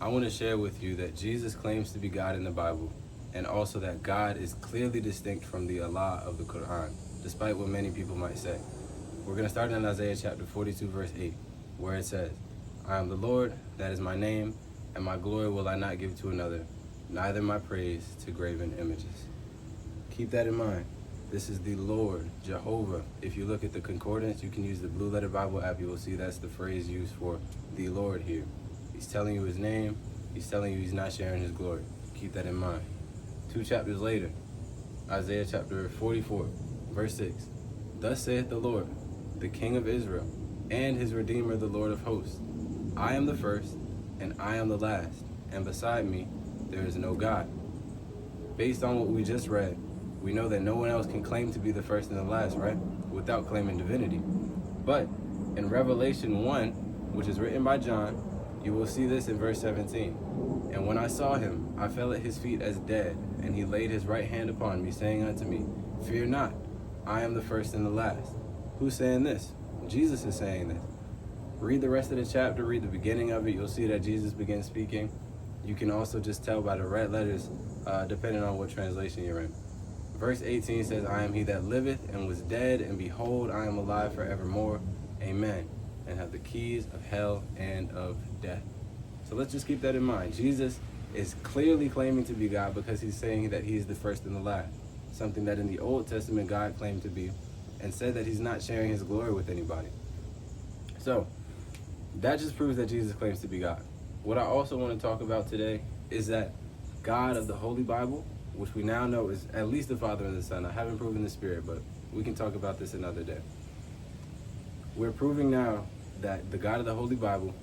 I want to share with you that Jesus claims to be God in the Bible, and also that God is clearly distinct from the Allah of the Quran, despite what many people might say. We're going to start in Isaiah chapter 42, verse 8, where it says, I am the Lord, that is my name, and my glory will I not give to another, neither my praise to graven images. Keep that in mind. This is the Lord, Jehovah. If you look at the concordance, you can use the Blue Letter Bible app. You will see that's the phrase used for the Lord here. He's telling you his name. He's telling you he's not sharing his glory. Keep that in mind. 2 chapters later, Isaiah chapter 44, verse 6. Thus saith the Lord, the King of Israel, and his Redeemer, the Lord of hosts. I am the first, and I am the last, and beside me there is no God. Based on what we just read, we know that no one else can claim to be the first and the last, right? Without claiming divinity. But in Revelation 1, which is written by John, you will see this in verse 17. And when I saw him, I fell at his feet as dead, and he laid his right hand upon me, saying unto me, Fear not, I am the first and the last. Who's saying this? Jesus is saying this. Read the rest of the chapter, read the beginning of it, you'll see that Jesus begins speaking. You can also just tell by the red letters, depending on what translation you're in. Verse 18 says, I am he that liveth and was dead, and behold, I am alive forevermore. Amen. And have the keys of hell and of death. So let's just keep that in mind. Jesus is clearly claiming to be God because he's saying that he's the first and the last. Something that in the Old Testament God claimed to be, and said that he's not sharing his glory with anybody. So that just proves that Jesus claims to be God. What I also want to talk about today is that God of the Holy Bible, which we now know is at least the Father and the Son. I haven't proven the Spirit, but we can talk about this another day. We're proving now that the God of the Holy Bible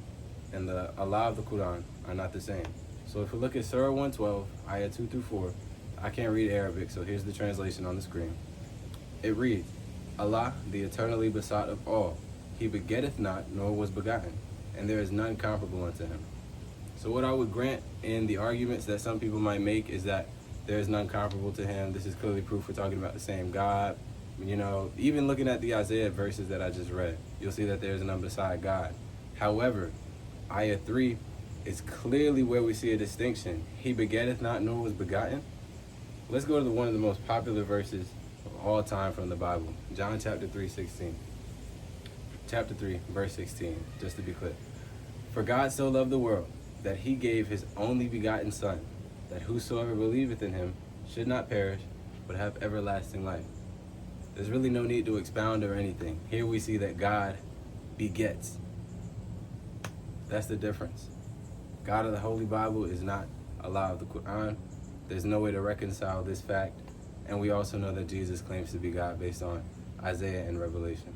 and the Allah of the Quran are not the same. So if we look at Surah 112, ayah 2 through 4, I can't read Arabic, so here's the translation on the screen. It reads, Allah, the eternally besought of all, he begetteth not, nor was begotten, and there is none comparable unto him. So what I would grant in the arguments that some people might make is that there is none comparable to him. This is clearly proof we're talking about the same God. You know, even looking at the Isaiah verses that I just read, you'll see that there is none beside God. However, ayah 3 is clearly where we see a distinction. He begetteth not, nor was begotten. Let's go to one of the most popular verses of all time from the Bible. John chapter 3, 16. Chapter 3, verse 16, just to be clear. For God so loved the world, that he gave his only begotten Son, that whosoever believeth in him should not perish, but have everlasting life. There's really no need to expound or anything. Here we see that God begets. That's the difference. God of the Holy Bible is not Allah of the Quran. There's no way to reconcile this fact. And we also know that Jesus claims to be God based on Isaiah and Revelation.